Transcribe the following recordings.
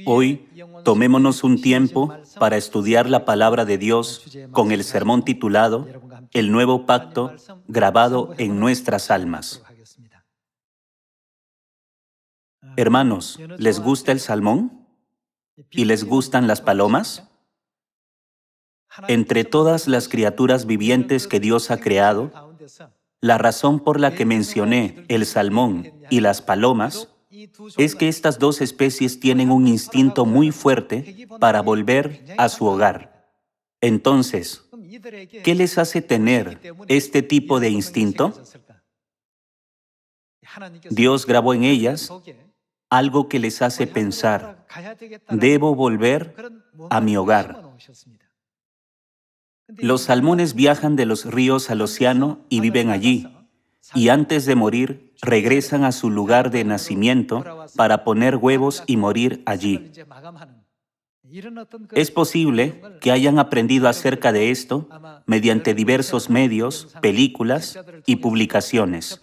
Hoy, tomémonos un tiempo para estudiar la palabra de Dios con el sermón titulado El Nuevo Pacto grabado en nuestras almas. Hermanos, ¿les gusta el salmón? ¿Y les gustan las palomas? Entre todas las criaturas vivientes que Dios ha creado, la razón por la que mencioné el salmón y las palomas es que estas dos especies tienen un instinto muy fuerte para volver a su hogar. Entonces, ¿qué les hace tener este tipo de instinto? Dios grabó en ellas algo que les hace pensar, debo volver a mi hogar. Los salmones viajan de los ríos al océano y viven allí, y antes de morir regresan a su lugar de nacimiento para poner huevos y morir allí. Es posible que hayan aprendido acerca de esto mediante diversos medios, películas y publicaciones.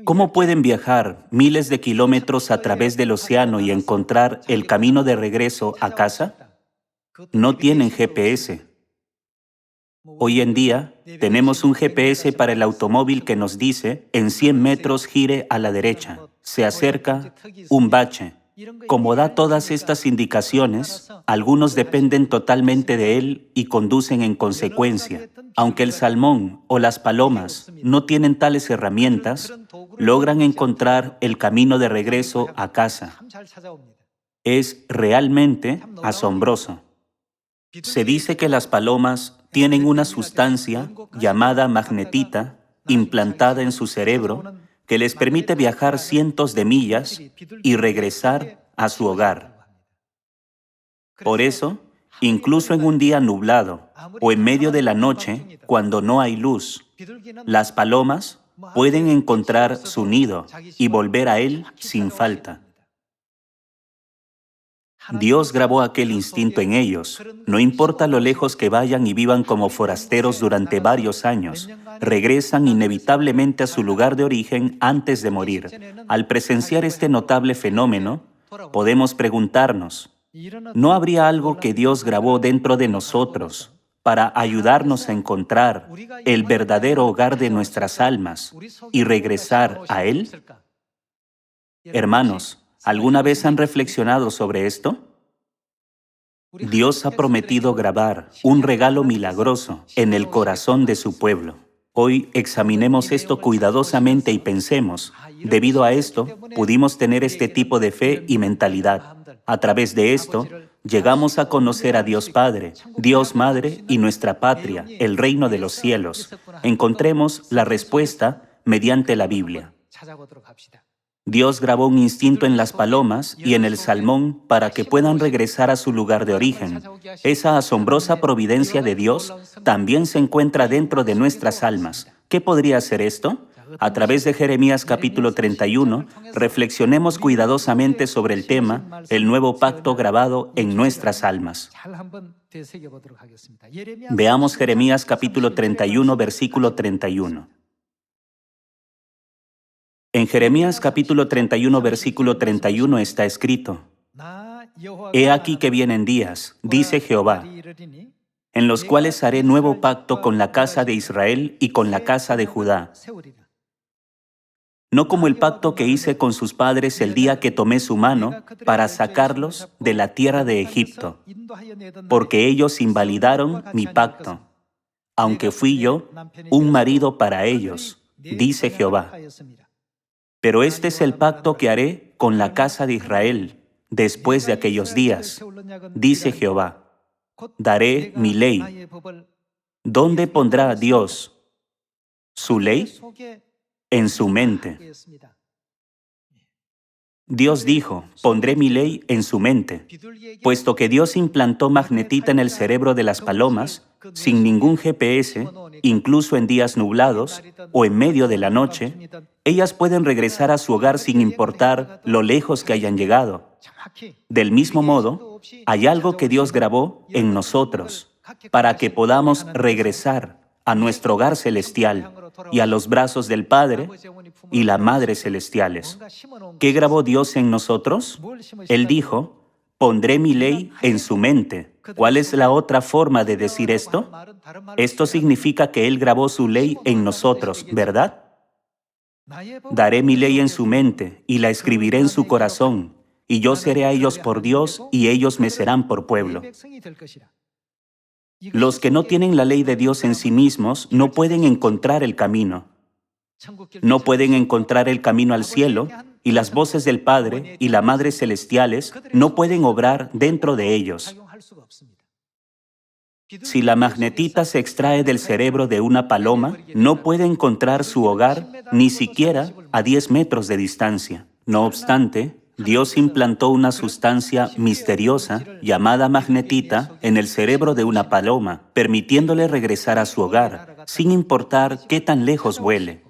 ¿Cómo pueden viajar miles de kilómetros a través del océano y encontrar el camino de regreso a casa? No tienen GPS. Hoy en día, tenemos un GPS para el automóvil que nos dice, en 100 metros gire a la derecha, se acerca un bache. Como da todas estas indicaciones, algunos dependen totalmente de él y conducen en consecuencia. Aunque el salmón o las palomas no tienen tales herramientas, logran encontrar el camino de regreso a casa. Es realmente asombroso. Se dice que las palomas tienen una sustancia llamada magnetita implantada en su cerebro que les permite viajar cientos de millas y regresar a su hogar. Por eso, incluso en un día nublado o en medio de la noche, cuando no hay luz, las palomas pueden encontrar su nido y volver a él sin falta. Dios grabó aquel instinto en ellos. No importa lo lejos que vayan y vivan como forasteros durante varios años, regresan inevitablemente a su lugar de origen antes de morir. Al presenciar este notable fenómeno, podemos preguntarnos, ¿no habría algo que Dios grabó dentro de nosotros para ayudarnos a encontrar el verdadero hogar de nuestras almas y regresar a Él? Hermanos, ¿alguna vez han reflexionado sobre esto? Dios ha prometido grabar un regalo milagroso en el corazón de su pueblo. Hoy examinemos esto cuidadosamente y pensemos, debido a esto, pudimos tener este tipo de fe y mentalidad. A través de esto, llegamos a conocer a Dios Padre, Dios Madre y nuestra patria, el reino de los cielos. Encontremos la respuesta mediante la Biblia. Dios grabó un instinto en las palomas y en el salmón para que puedan regresar a su lugar de origen. Esa asombrosa providencia de Dios también se encuentra dentro de nuestras almas. ¿Qué podría ser esto? A través de Jeremías capítulo 31, reflexionemos cuidadosamente sobre el tema, el nuevo pacto grabado en nuestras almas. Veamos Jeremías capítulo 31, versículo 31. En Jeremías capítulo 31, versículo 31 está escrito, He aquí que vienen días, dice Jehová, en los cuales haré nuevo pacto con la casa de Israel y con la casa de Judá. No como el pacto que hice con sus padres el día que tomé su mano para sacarlos de la tierra de Egipto, porque ellos invalidaron mi pacto, aunque fui yo un marido para ellos, dice Jehová. Pero este es el pacto que haré con la casa de Israel después de aquellos días, dice Jehová. Daré mi ley. ¿Dónde pondrá Dios su ley? En su mente. Dios dijo, pondré mi ley en su mente. Puesto que Dios implantó magnetita en el cerebro de las palomas, sin ningún GPS, incluso en días nublados o en medio de la noche, ellas pueden regresar a su hogar sin importar lo lejos que hayan llegado. Del mismo modo, hay algo que Dios grabó en nosotros para que podamos regresar a nuestro hogar celestial y a los brazos del Padre y la Madre celestiales. ¿Qué grabó Dios en nosotros? Él dijo, pondré mi ley en su mente. ¿Cuál es la otra forma de decir esto? Esto significa que Él grabó su ley en nosotros, ¿verdad? Daré mi ley en su mente y la escribiré en su corazón, y yo seré a ellos por Dios y ellos me serán por pueblo. Los que no tienen la ley de Dios en sí mismos no pueden encontrar el camino. No pueden encontrar el camino al cielo, y las voces del Padre y la Madre celestiales no pueden obrar dentro de ellos. Si la magnetita se extrae del cerebro de una paloma, no puede encontrar su hogar ni siquiera a 10 metros de distancia. No obstante, Dios implantó una sustancia misteriosa llamada magnetita en el cerebro de una paloma, permitiéndole regresar a su hogar, sin importar qué tan lejos vuele.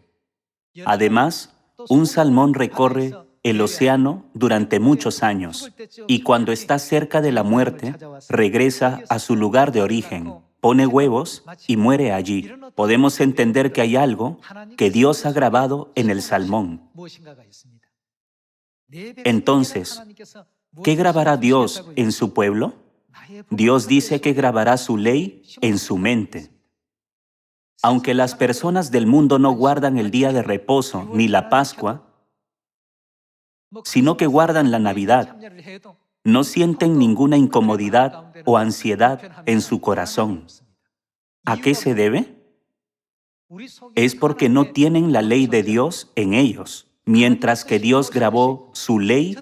Además, un salmón recorre el océano durante muchos años y cuando está cerca de la muerte, regresa a su lugar de origen, pone huevos y muere allí. Podemos entender que hay algo que Dios ha grabado en el salmón. Entonces, ¿qué grabará Dios en su pueblo? Dios dice que grabará su ley en su mente. Aunque las personas del mundo no guardan el día de reposo ni la Pascua, sino que guardan la Navidad, no sienten ninguna incomodidad o ansiedad en su corazón. ¿A qué se debe? Es porque no tienen la ley de Dios en ellos, mientras que Dios grabó su ley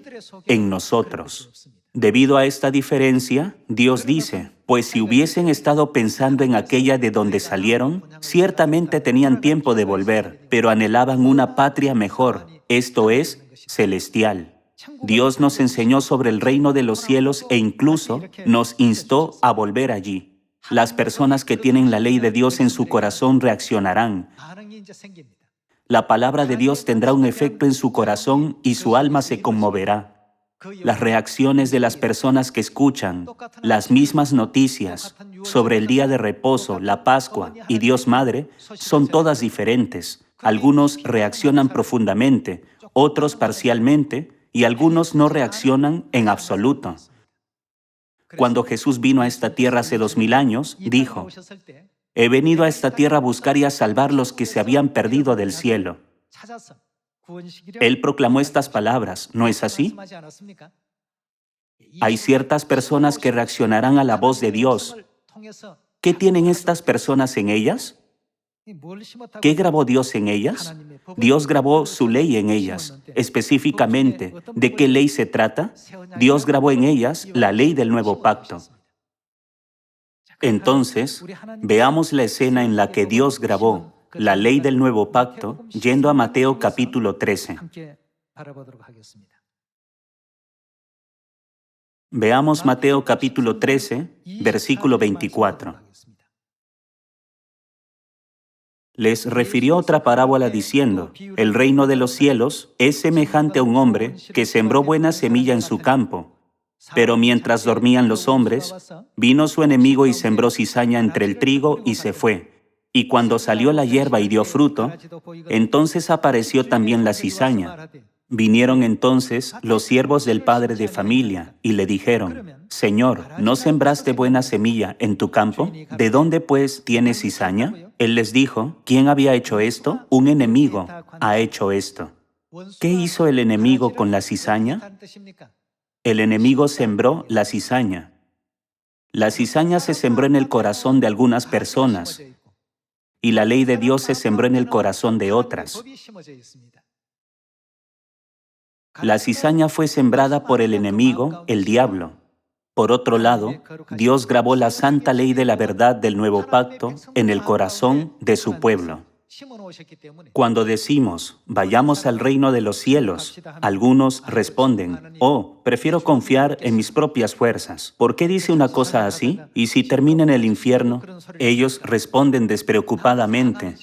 en nosotros. Debido a esta diferencia, Dios dice, pues si hubiesen estado pensando en aquella de donde salieron, ciertamente tenían tiempo de volver, pero anhelaban una patria mejor, esto es, celestial. Dios nos enseñó sobre el reino de los cielos e incluso nos instó a volver allí. Las personas que tienen la ley de Dios en su corazón reaccionarán. La palabra de Dios tendrá un efecto en su corazón y su alma se conmoverá. Las reacciones de las personas que escuchan las mismas noticias sobre el día de reposo, la Pascua y Dios Madre son todas diferentes. Algunos reaccionan profundamente, otros parcialmente y algunos no reaccionan en absoluto. Cuando Jesús vino a esta tierra hace 2000 años, dijo, he venido a esta tierra a buscar y a salvar los que se habían perdido del cielo. Él proclamó estas palabras, ¿no es así? Hay ciertas personas que reaccionarán a la voz de Dios. ¿Qué tienen estas personas en ellas? ¿Qué grabó Dios en ellas? Dios grabó su ley en ellas. Específicamente, ¿de qué ley se trata? Dios grabó en ellas la ley del nuevo pacto. Entonces, veamos la escena en la que Dios grabó la ley del nuevo pacto, yendo a Mateo capítulo 13. Veamos Mateo capítulo 13, versículo 24. Les refirió otra parábola diciendo, el reino de los cielos es semejante a un hombre que sembró buena semilla en su campo. Pero mientras dormían los hombres, vino su enemigo y sembró cizaña entre el trigo y se fue. Y cuando salió la hierba y dio fruto, entonces apareció también la cizaña. Vinieron entonces los siervos del padre de familia y le dijeron, Señor, ¿no sembraste buena semilla en tu campo? ¿De dónde pues tienes cizaña? Él les dijo, ¿quién había hecho esto? Un enemigo ha hecho esto. ¿Qué hizo el enemigo con la cizaña? El enemigo sembró la cizaña. La cizaña se sembró en el corazón de algunas personas y la ley de Dios se sembró en el corazón de otras. La cizaña fue sembrada por el enemigo, el diablo. Por otro lado, Dios grabó la santa ley de la verdad del nuevo pacto en el corazón de su pueblo. Cuando decimos, vayamos al reino de los cielos, algunos responden, oh, prefiero confiar en mis propias fuerzas. ¿Por qué dice una cosa así? ¿Y si termina en el infierno? Ellos responden despreocupadamente,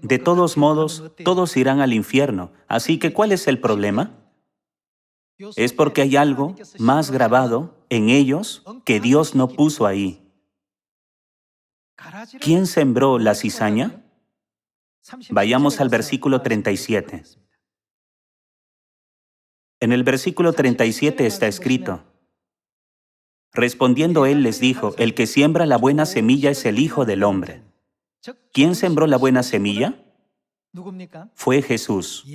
de todos modos, todos irán al infierno, así que ¿cuál es el problema? Es porque hay algo más grabado en ellos que Dios no puso ahí. ¿Quién sembró la cizaña? Vayamos al versículo 37. En el versículo 37 está escrito: respondiendo él les dijo, el que siembra la buena semilla es el Hijo del Hombre. ¿Quién sembró la buena semilla? Fue Jesús.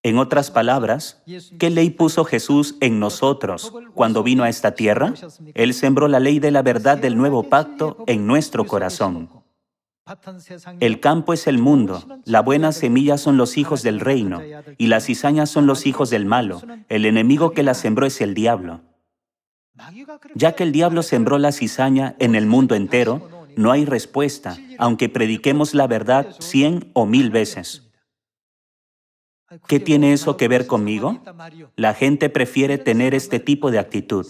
En otras palabras, ¿qué ley puso Jesús en nosotros cuando vino a esta tierra? Él sembró la ley de la verdad del nuevo pacto en nuestro corazón. El campo es el mundo, la buena semilla son los hijos del reino, y las cizañas son los hijos del malo. El enemigo que la sembró es el diablo. Ya que el diablo sembró la cizaña en el mundo entero, no hay respuesta, aunque prediquemos la verdad 100 o 1000 veces. ¿Qué tiene eso que ver conmigo? La gente prefiere tener este tipo de actitud.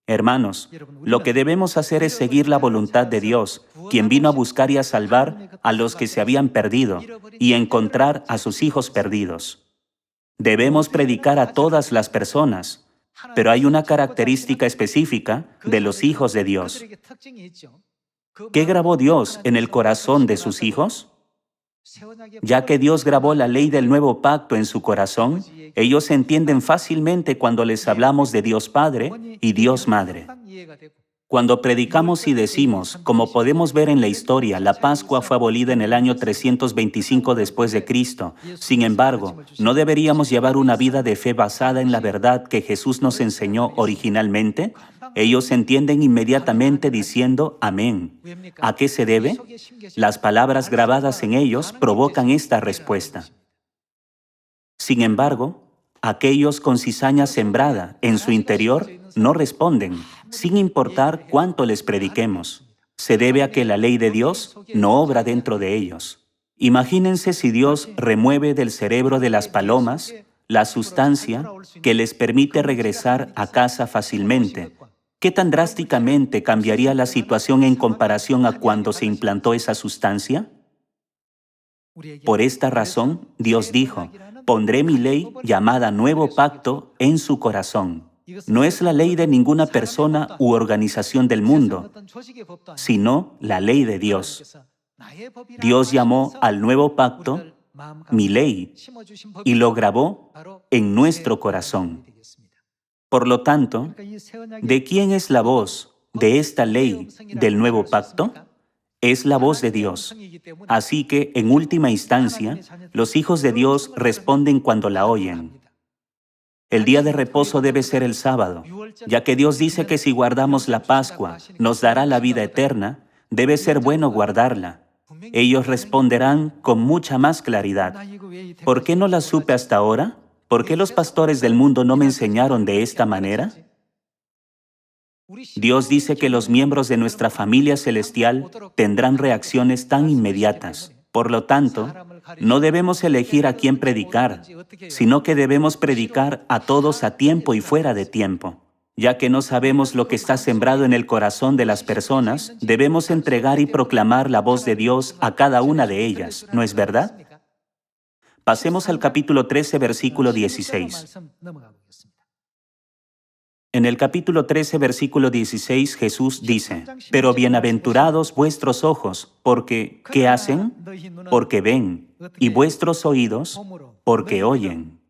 Hermanos, lo que debemos hacer es seguir la voluntad de Dios, quien vino a buscar y a salvar a los que se habían perdido y encontrar a sus hijos perdidos. Debemos predicar a todas las personas, pero hay una característica específica de los hijos de Dios. ¿Qué grabó Dios en el corazón de sus hijos? Ya que Dios grabó la ley del nuevo pacto en su corazón, ellos entienden fácilmente cuando les hablamos de Dios Padre y Dios Madre. Cuando predicamos y decimos, como podemos ver en la historia, la Pascua fue abolida en el año 325 después de Cristo. Sin embargo, ¿no deberíamos llevar una vida de fe basada en la verdad que Jesús nos enseñó originalmente? Ellos entienden inmediatamente diciendo amén. ¿A qué se debe? Las palabras grabadas en ellos provocan esta respuesta. Sin embargo, aquellos con cizaña sembrada en su interior no responden, sin importar cuánto les prediquemos. Se debe a que la ley de Dios no obra dentro de ellos. Imagínense si Dios remueve del cerebro de las palomas la sustancia que les permite regresar a casa fácilmente. ¿Qué tan drásticamente cambiaría la situación en comparación a cuando se implantó esa sustancia? Por esta razón, Dios dijo, pondré mi ley llamada Nuevo Pacto en su corazón. No es la ley de ninguna persona u organización del mundo, sino la ley de Dios. Dios llamó al Nuevo Pacto mi ley y lo grabó en nuestro corazón. Por lo tanto, ¿de quién es la voz de esta ley del Nuevo Pacto? Es la voz de Dios. Así que, en última instancia, los hijos de Dios responden cuando la oyen. El día de reposo debe ser el sábado, ya que Dios dice que si guardamos la Pascua, nos dará la vida eterna, debe ser bueno guardarla. Ellos responderán con mucha más claridad. ¿Por qué no la supe hasta ahora? ¿Por qué los pastores del mundo no me enseñaron de esta manera? Dios dice que los miembros de nuestra familia celestial tendrán reacciones tan inmediatas. Por lo tanto, no debemos elegir a quién predicar, sino que debemos predicar a todos a tiempo y fuera de tiempo. Ya que no sabemos lo que está sembrado en el corazón de las personas, debemos entregar y proclamar la voz de Dios a cada una de ellas, ¿no es verdad? Pasemos al capítulo 13, versículo 16. En el capítulo 13, versículo 16, Jesús dice, pero bienaventurados vuestros ojos, porque, ¿qué hacen? Porque ven, y vuestros oídos, porque oyen.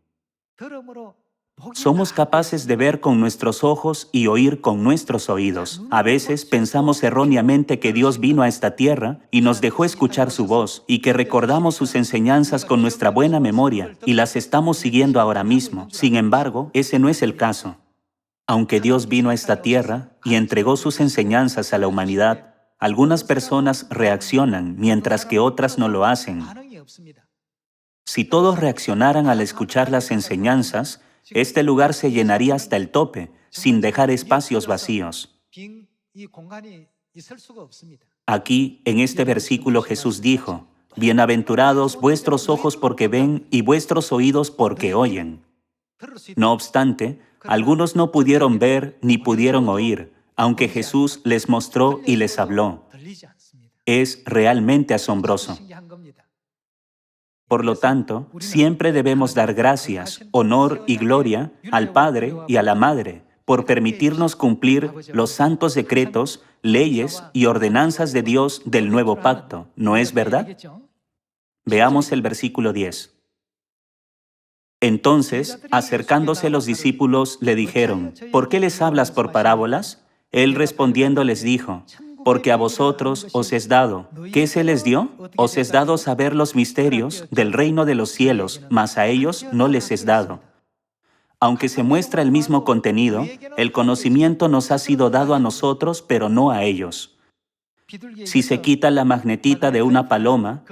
Somos capaces de ver con nuestros ojos y oír con nuestros oídos. A veces pensamos erróneamente que Dios vino a esta tierra y nos dejó escuchar su voz, y que recordamos sus enseñanzas con nuestra buena memoria, y las estamos siguiendo ahora mismo. Sin embargo, ese no es el caso. Aunque Dios vino a esta tierra y entregó sus enseñanzas a la humanidad, algunas personas reaccionan mientras que otras no lo hacen. Si todos reaccionaran al escuchar las enseñanzas, este lugar se llenaría hasta el tope, sin dejar espacios vacíos. Aquí, en este versículo, Jesús dijo, bienaventurados vuestros ojos porque ven y vuestros oídos porque oyen. No obstante, algunos no pudieron ver ni pudieron oír, aunque Jesús les mostró y les habló. Es realmente asombroso. Por lo tanto, siempre debemos dar gracias, honor y gloria al Padre y a la Madre, por permitirnos cumplir los santos decretos, leyes y ordenanzas de Dios del nuevo pacto, ¿no es verdad? Veamos el versículo 10. Entonces, acercándose los discípulos, le dijeron, ¿por qué les hablas por parábolas? Él respondiendo les dijo, porque a vosotros os es dado. ¿Qué se les dio? Os es dado saber los misterios del reino de los cielos, mas a ellos no les es dado. Aunque se muestra el mismo contenido, el conocimiento nos ha sido dado a nosotros, pero no a ellos. Si se quita la magnetita de una paloma,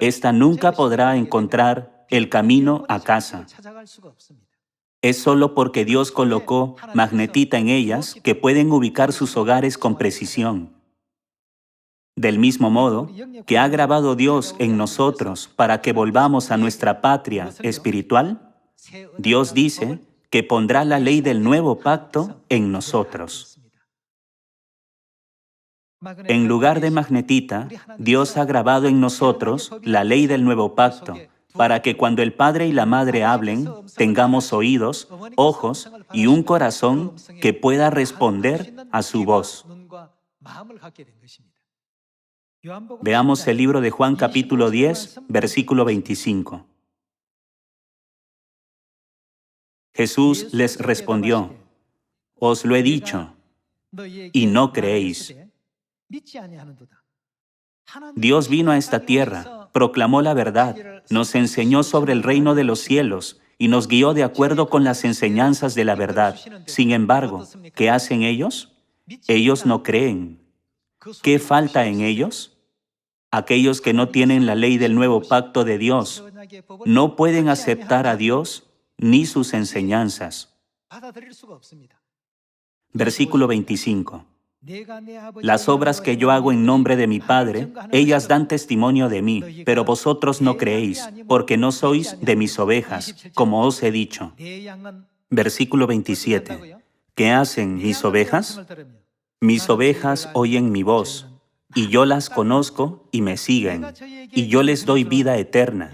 ésta nunca podrá encontrar el camino a casa. Es solo porque Dios colocó magnetita en ellas que pueden ubicar sus hogares con precisión. Del mismo modo que ha grabado Dios en nosotros para que volvamos a nuestra patria espiritual, Dios dice que pondrá la ley del nuevo pacto en nosotros. En lugar de magnetita, Dios ha grabado en nosotros la ley del nuevo pacto, para que cuando el padre y la madre hablen, tengamos oídos, ojos y un corazón que pueda responder a su voz. Veamos el libro de Juan capítulo 10, versículo 25. Jesús les respondió, os lo he dicho, y no creéis. Dios vino a esta tierra, proclamó la verdad, nos enseñó sobre el reino de los cielos y nos guió de acuerdo con las enseñanzas de la verdad. Sin embargo, ¿qué hacen ellos? Ellos no creen. ¿Qué falta en ellos? Aquellos que no tienen la ley del nuevo pacto de Dios no pueden aceptar a Dios ni sus enseñanzas. Versículo 25. Las obras que yo hago en nombre de mi Padre, ellas dan testimonio de mí, pero vosotros no creéis, porque no sois de mis ovejas, como os he dicho. Versículo 27. ¿Qué hacen mis ovejas? Mis ovejas oyen mi voz, y yo las conozco y me siguen, y yo les doy vida eterna,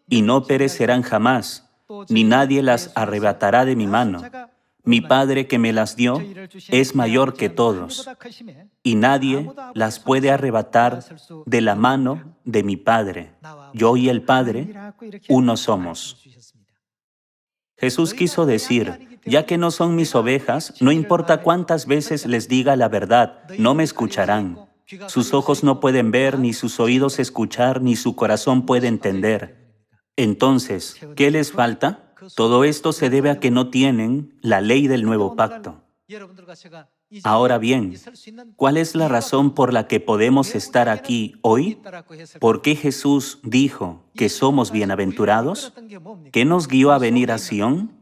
y no perecerán jamás, ni nadie las arrebatará de mi mano. Mi Padre que me las dio es mayor que todos, y nadie las puede arrebatar de la mano de mi Padre. Yo y el Padre, uno somos. Jesús quiso decir, ya que no son mis ovejas, no importa cuántas veces les diga la verdad, no me escucharán. Sus ojos no pueden ver, ni sus oídos escuchar, ni su corazón puede entender. Entonces, ¿qué les falta? Todo esto se debe a que no tienen la ley del nuevo pacto. Ahora bien, ¿cuál es la razón por la que podemos estar aquí hoy? ¿Por qué Jesús dijo que somos bienaventurados? ¿Qué nos guió a venir a Sión?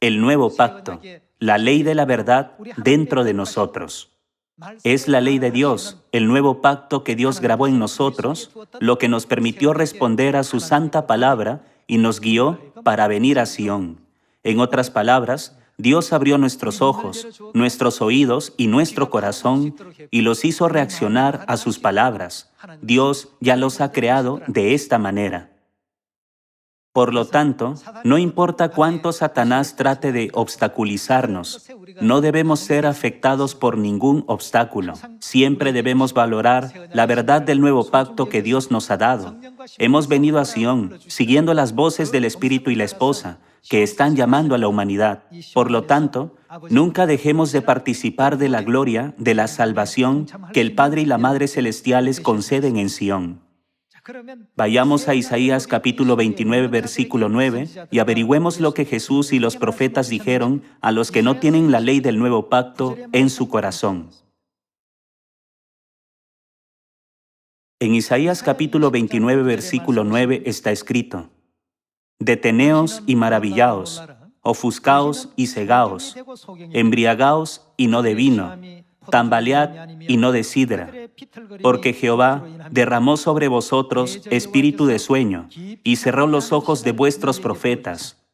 El nuevo pacto, la ley de la verdad dentro de nosotros. Es la ley de Dios, el nuevo pacto que Dios grabó en nosotros, lo que nos permitió responder a su santa palabra y nos guió para venir a Sión. En otras palabras, Dios abrió nuestros ojos, nuestros oídos y nuestro corazón y los hizo reaccionar a sus palabras. Dios ya los ha creado de esta manera. Por lo tanto, no importa cuánto Satanás trate de obstaculizarnos, no debemos ser afectados por ningún obstáculo. Siempre debemos valorar la verdad del nuevo pacto que Dios nos ha dado. Hemos venido a Sión, siguiendo las voces del Espíritu y la Esposa, que están llamando a la humanidad. Por lo tanto, nunca dejemos de participar de la gloria, de la salvación que el Padre y la Madre Celestiales conceden en Sión. Vayamos a Isaías capítulo 29, versículo 9, y averigüemos lo que Jesús y los profetas dijeron a los que no tienen la ley del nuevo pacto en su corazón. En Isaías capítulo 29, versículo 9 está escrito, «Deteneos y maravillaos, ofuscaos y cegaos, embriagaos y no de vino, tambalead y no de sidra, porque Jehová derramó sobre vosotros espíritu de sueño y cerró los ojos de vuestros profetas,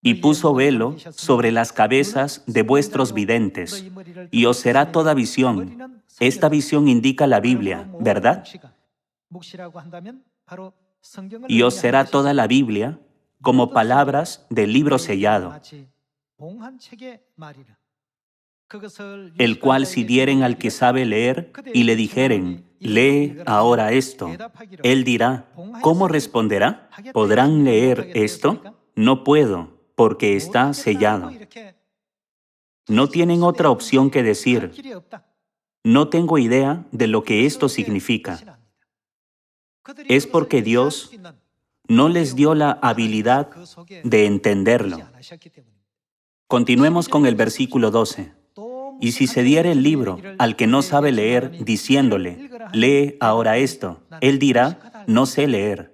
y puso velo sobre las cabezas de vuestros videntes, y os será toda visión». Esta visión indica la Biblia, ¿verdad? Y os será toda la Biblia como palabras del libro sellado. el cual si dieren al que sabe leer y le dijeren, lee ahora esto, él dirá, ¿cómo responderá? ¿Podrán leer esto? No puedo, porque está sellado. No tienen otra opción que decir, no tengo idea de lo que esto significa. Es porque Dios no les dio la habilidad de entenderlo. Continuemos con el versículo 12. Y si se diere el libro al que no sabe leer, diciéndole, lee ahora esto, él dirá, no sé leer.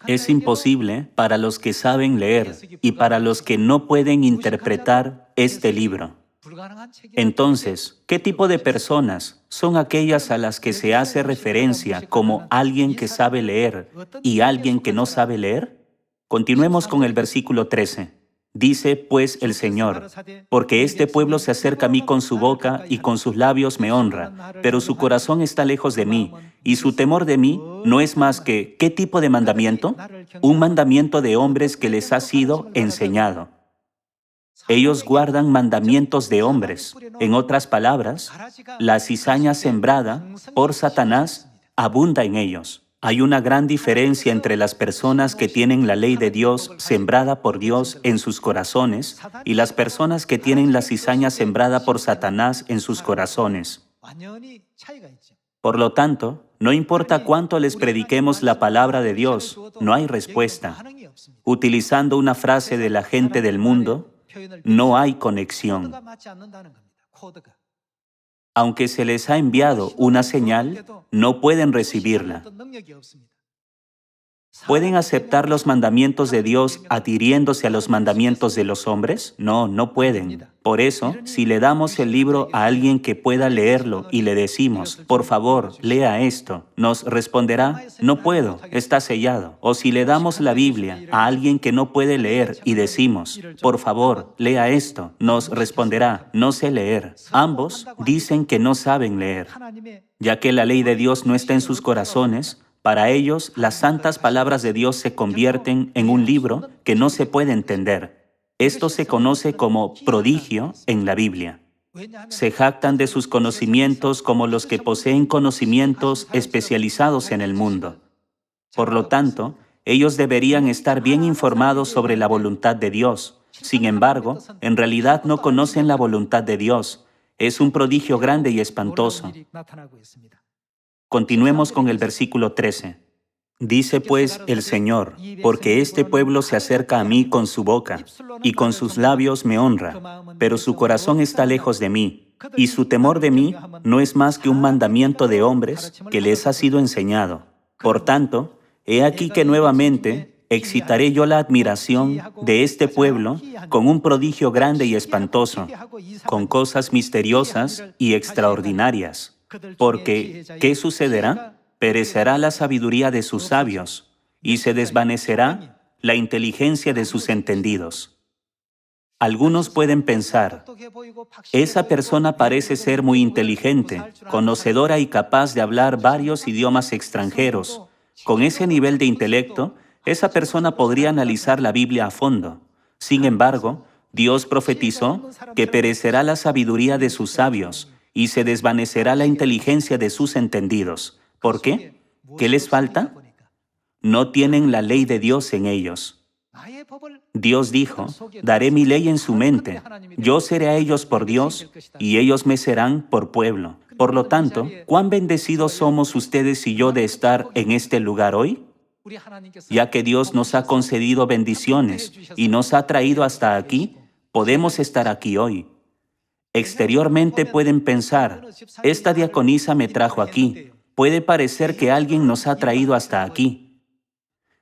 Es imposible para los que saben leer y para los que no pueden interpretar este libro. Entonces, ¿qué tipo de personas son aquellas a las que se hace referencia como alguien que sabe leer y alguien que no sabe leer? Continuemos con el versículo 13. Dice pues el Señor, porque este pueblo se acerca a mí con su boca y con sus labios me honra, pero su corazón está lejos de mí, y su temor de mí no es más que, ¿qué tipo de mandamiento? Un mandamiento de hombres que les ha sido enseñado. Ellos guardan mandamientos de hombres. En otras palabras, la cizaña sembrada por Satanás abunda en ellos. Hay una gran diferencia entre las personas que tienen la ley de Dios sembrada por Dios en sus corazones y las personas que tienen la cizaña sembrada por Satanás en sus corazones. Por lo tanto, no importa cuánto les prediquemos la palabra de Dios, no hay respuesta. Utilizando una frase de la gente del mundo, no hay conexión. Aunque se les ha enviado una señal, no pueden recibirla. ¿Pueden aceptar los mandamientos de Dios adhiriéndose a los mandamientos de los hombres? No, no pueden. Por eso, si le damos el libro a alguien que pueda leerlo y le decimos, por favor, lea esto, nos responderá, no puedo, está sellado. O si le damos la Biblia a alguien que no puede leer y decimos, por favor, lea esto, nos responderá, no sé leer. Ambos dicen que no saben leer. Ya que la ley de Dios no está en sus corazones, para ellos, las santas palabras de Dios se convierten en un libro que no se puede entender. Esto se conoce como prodigio en la Biblia. Se jactan de sus conocimientos como los que poseen conocimientos especializados en el mundo. Por lo tanto, ellos deberían estar bien informados sobre la voluntad de Dios. Sin embargo, en realidad no conocen la voluntad de Dios. Es un prodigio grande y espantoso. Continuemos con el versículo 13. Dice pues el Señor, porque este pueblo se acerca a mí con su boca, y con sus labios me honra, pero su corazón está lejos de mí, y su temor de mí no es más que un mandamiento de hombres que les ha sido enseñado. Por tanto, he aquí que nuevamente excitaré yo la admiración de este pueblo con un prodigio grande y espantoso, con cosas misteriosas y extraordinarias. Porque, ¿qué sucederá? Perecerá la sabiduría de sus sabios, y se desvanecerá la inteligencia de sus entendidos. Algunos pueden pensar, esa persona parece ser muy inteligente, conocedora y capaz de hablar varios idiomas extranjeros. Con ese nivel de intelecto, esa persona podría analizar la Biblia a fondo. Sin embargo, Dios profetizó que perecerá la sabiduría de sus sabios, y se desvanecerá la inteligencia de sus entendidos. ¿Por qué? ¿Qué les falta? No tienen la ley de Dios en ellos. Dios dijo, daré mi ley en su mente, yo seré a ellos por Dios, y ellos me serán por pueblo. Por lo tanto, ¿cuán bendecidos somos ustedes y yo de estar en este lugar hoy? Ya que Dios nos ha concedido bendiciones y nos ha traído hasta aquí, podemos estar aquí hoy. Exteriormente pueden pensar, esta diaconisa me trajo aquí. Puede parecer que alguien nos ha traído hasta aquí.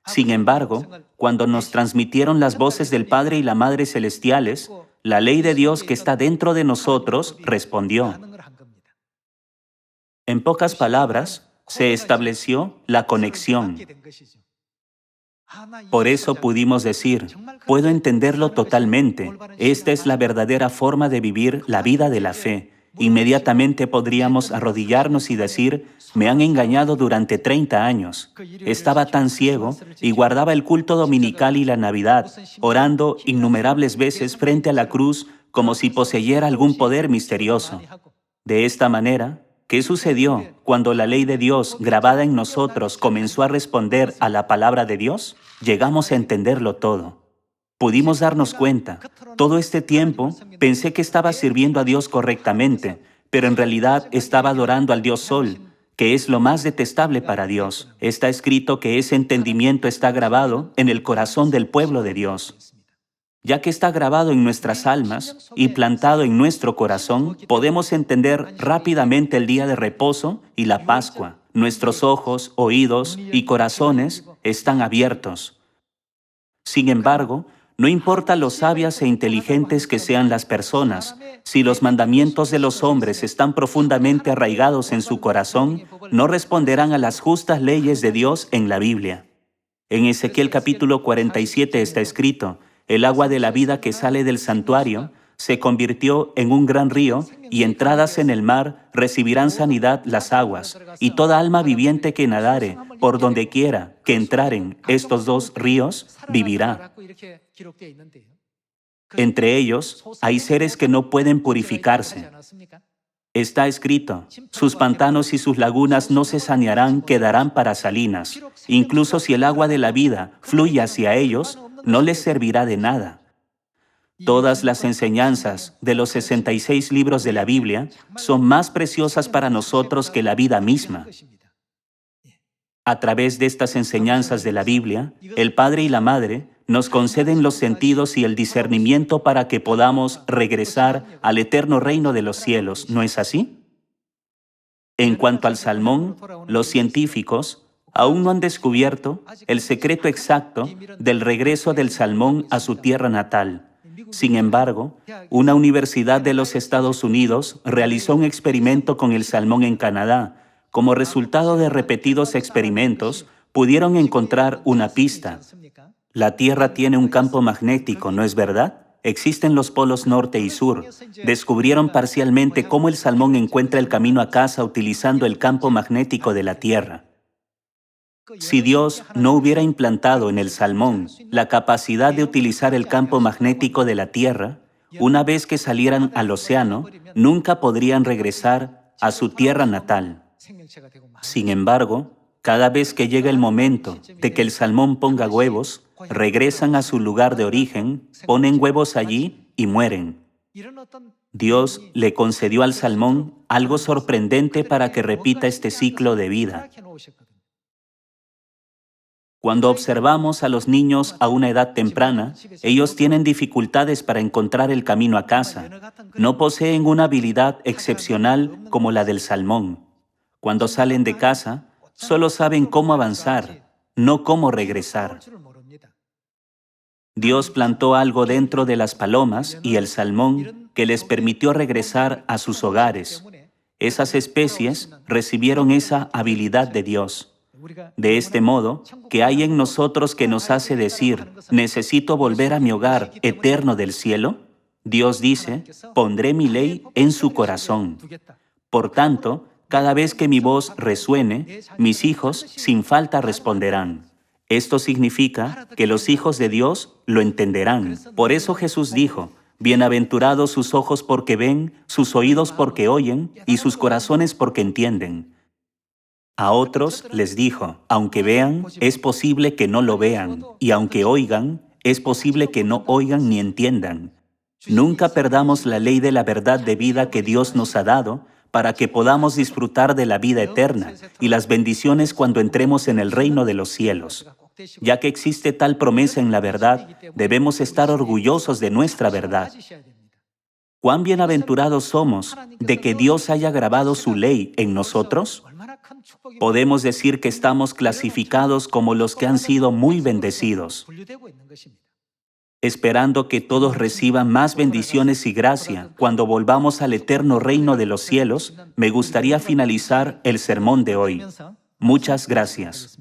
Sin embargo, cuando nos transmitieron las voces del Padre y la Madre Celestiales, la ley de Dios que está dentro de nosotros respondió. En pocas palabras, se estableció la conexión. Por eso pudimos decir, puedo entenderlo totalmente. Esta es la verdadera forma de vivir la vida de la fe. Inmediatamente podríamos arrodillarnos y decir, me han engañado durante 30 años. Estaba tan ciego y guardaba el culto dominical y la Navidad, orando innumerables veces frente a la cruz como si poseyera algún poder misterioso. De esta manera, ¿qué sucedió cuando la ley de Dios grabada en nosotros comenzó a responder a la palabra de Dios? Llegamos a entenderlo todo. Pudimos darnos cuenta. Todo este tiempo pensé que estaba sirviendo a Dios correctamente, pero en realidad estaba adorando al Dios Sol, que es lo más detestable para Dios. Está escrito que ese entendimiento está grabado en el corazón del pueblo de Dios. Ya que está grabado en nuestras almas y plantado en nuestro corazón, podemos entender rápidamente el día de reposo y la Pascua. Nuestros ojos, oídos y corazones están abiertos. Sin embargo, no importa lo sabias e inteligentes que sean las personas, si los mandamientos de los hombres están profundamente arraigados en su corazón, no responderán a las justas leyes de Dios en la Biblia. En Ezequiel capítulo 47 está escrito: el agua de la vida que sale del santuario se convirtió en un gran río, y entradas en el mar recibirán sanidad las aguas, y toda alma viviente que nadare por donde quiera que entraren estos dos ríos vivirá. Entre ellos hay seres que no pueden purificarse. Está escrito: sus pantanos y sus lagunas no se sanearán, quedarán para salinas. Incluso si el agua de la vida fluye hacia ellos, no les servirá de nada. Todas las enseñanzas de los 66 libros de la Biblia son más preciosas para nosotros que la vida misma. A través de estas enseñanzas de la Biblia, el Padre y la Madre nos conceden los sentidos y el discernimiento para que podamos regresar al eterno reino de los cielos, ¿no es así? En cuanto al salmón, los científicos aún no han descubierto el secreto exacto del regreso del salmón a su tierra natal. Sin embargo, una universidad de los Estados Unidos realizó un experimento con el salmón en Canadá. Como resultado de repetidos experimentos, pudieron encontrar una pista. La Tierra tiene un campo magnético, ¿no es verdad? Existen los polos norte y sur. Descubrieron parcialmente cómo el salmón encuentra el camino a casa utilizando el campo magnético de la Tierra. Si Dios no hubiera implantado en el salmón la capacidad de utilizar el campo magnético de la Tierra, una vez que salieran al océano, nunca podrían regresar a su tierra natal. Sin embargo, cada vez que llega el momento de que el salmón ponga huevos, regresan a su lugar de origen, ponen huevos allí y mueren. Dios le concedió al salmón algo sorprendente para que repita este ciclo de vida. Cuando observamos a los niños a una edad temprana, ellos tienen dificultades para encontrar el camino a casa. No poseen una habilidad excepcional como la del salmón. Cuando salen de casa, solo saben cómo avanzar, no cómo regresar. Dios plantó algo dentro de las palomas y el salmón que les permitió regresar a sus hogares. Esas especies recibieron esa habilidad de Dios. De este modo, ¿qué hay en nosotros que nos hace decir: necesito volver a mi hogar eterno del cielo? Dios dice: pondré mi ley en su corazón. Por tanto, cada vez que mi voz resuene, mis hijos sin falta responderán. Esto significa que los hijos de Dios lo entenderán. Por eso Jesús dijo: bienaventurados sus ojos porque ven, sus oídos porque oyen y sus corazones porque entienden. A otros les dijo: aunque vean, es posible que no lo vean, y aunque oigan, es posible que no oigan ni entiendan. Nunca perdamos la ley de la verdad de vida que Dios nos ha dado para que podamos disfrutar de la vida eterna y las bendiciones cuando entremos en el reino de los cielos. Ya que existe tal promesa en la verdad, debemos estar orgullosos de nuestra verdad. ¿Cuán bienaventurados somos de que Dios haya grabado su ley en nosotros? Podemos decir que estamos clasificados como los que han sido muy bendecidos. Esperando que todos reciban más bendiciones y gracia cuando volvamos al eterno reino de los cielos, me gustaría finalizar el sermón de hoy. Muchas gracias.